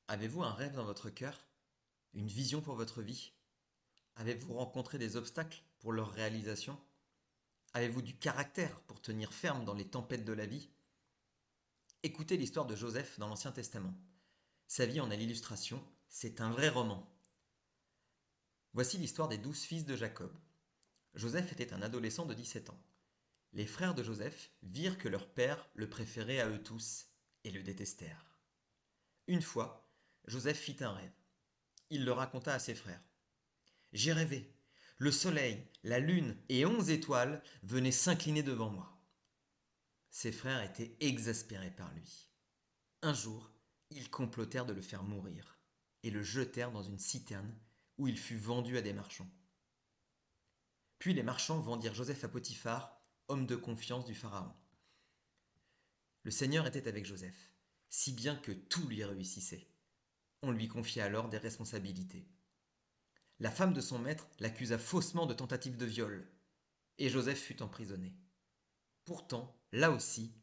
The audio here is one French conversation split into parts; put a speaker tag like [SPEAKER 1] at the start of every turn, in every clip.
[SPEAKER 1] Avez-vous un rêve dans votre cœur? Une vision pour votre vie? Avez-vous rencontré des obstacles pour leur réalisation? Avez-vous du caractère pour tenir ferme dans les tempêtes de la vie? Écoutez l'histoire de Joseph dans l'Ancien Testament. Sa vie en est l'illustration, c'est un vrai roman. Voici l'histoire des 12 fils de Jacob. Joseph était un adolescent de 17 ans. Les frères de Joseph virent que leur père le préférait à eux tous et le détestèrent. Une fois, Joseph fit un rêve. Il le raconta à ses frères. J'ai rêvé. Le soleil, la lune et 11 étoiles venaient s'incliner devant moi. Ses frères étaient exaspérés par lui. Un jour, ils complotèrent de le faire mourir et le jetèrent dans une citerne où il fut vendu à des marchands. Puis les marchands vendirent Joseph à Potiphar, homme de confiance du Pharaon. Le Seigneur était avec Joseph, si bien que tout lui réussissait. On lui confia alors des responsabilités. La femme de son maître l'accusa faussement de tentative de viol, et Joseph fut emprisonné. Pourtant, là aussi,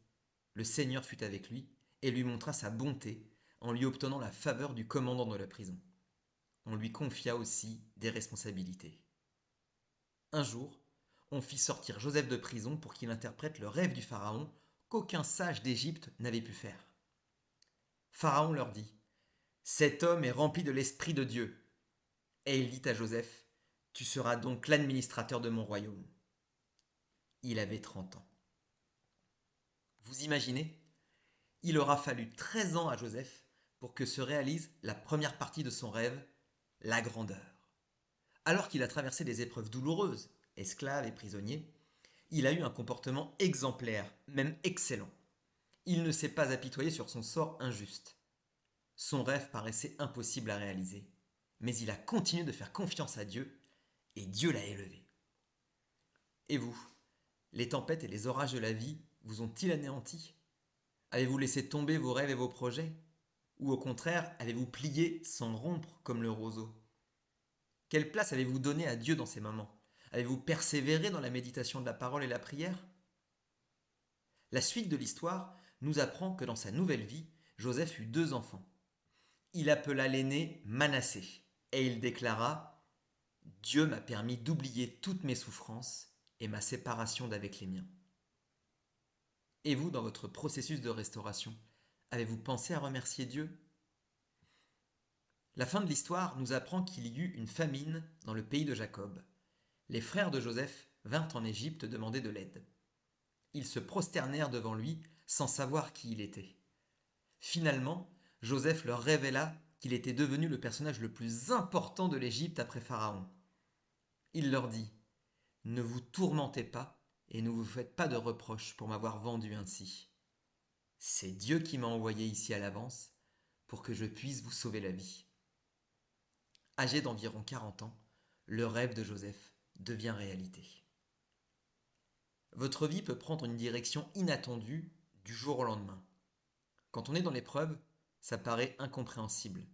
[SPEAKER 1] le Seigneur fut avec lui et lui montra sa bonté en lui obtenant la faveur du commandant de la prison. On lui confia aussi des responsabilités. Un jour, on fit sortir Joseph de prison pour qu'il interprète le rêve du Pharaon qu'aucun sage d'Égypte n'avait pu faire. Pharaon leur dit: Cet homme est rempli de l'Esprit de Dieu. Et il dit à Joseph: Tu seras donc l'administrateur de mon royaume. Il avait 30 ans. Vous imaginez? Il aura fallu 13 ans à Joseph pour que se réalise la première partie de son rêve, la grandeur. Alors qu'il a traversé des épreuves douloureuses, esclave et prisonnier, il a eu un comportement exemplaire, même excellent. Il ne s'est pas apitoyé sur son sort injuste. Son rêve paraissait impossible à réaliser, mais il a continué de faire confiance à Dieu et Dieu l'a élevé. Et vous, les tempêtes et les orages de la vie vous ont-ils anéanti? Avez-vous laissé tomber vos rêves et vos projets? Ou au contraire, avez-vous plié sans rompre comme le roseau? Quelle place avez-vous donnée à Dieu dans ces moments? Avez-vous persévéré dans la méditation de la parole et la prière? La suite de l'histoire nous apprend que dans sa nouvelle vie, Joseph eut deux enfants. Il appela l'aîné Manassé et il déclara: Dieu m'a permis d'oublier toutes mes souffrances et ma séparation d'avec les miens. Et vous, dans votre processus de restauration, avez-vous pensé à remercier Dieu? La fin de l'histoire nous apprend qu'il y eut une famine dans le pays de Jacob. Les frères de Joseph vinrent en Égypte demander de l'aide. Ils se prosternèrent devant lui sans savoir qui il était. Finalement, Joseph leur révéla qu'il était devenu le personnage le plus important de l'Égypte après Pharaon. Il leur dit: Ne vous tourmentez pas et ne vous faites pas de reproches pour m'avoir vendu ainsi. C'est Dieu qui m'a envoyé ici à l'avance pour que je puisse vous sauver la vie. Âgé d'environ 40 ans, le rêve de Joseph devient réalité. Votre vie peut prendre une direction inattendue du jour au lendemain. Quand on est dans l'épreuve, ça paraît incompréhensible.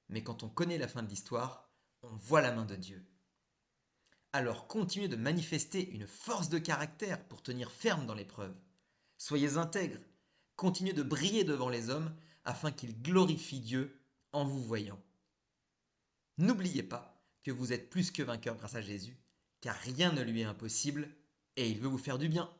[SPEAKER 1] Mais quand on connaît la fin de l'histoire, on voit la main de Dieu. Alors continuez de manifester une force de caractère pour tenir ferme dans l'épreuve. Soyez intègres, continuez de briller devant les hommes afin qu'ils glorifient Dieu en vous voyant. N'oubliez pas que vous êtes plus que vainqueur grâce à Jésus, car rien ne lui est impossible et il veut vous faire du bien.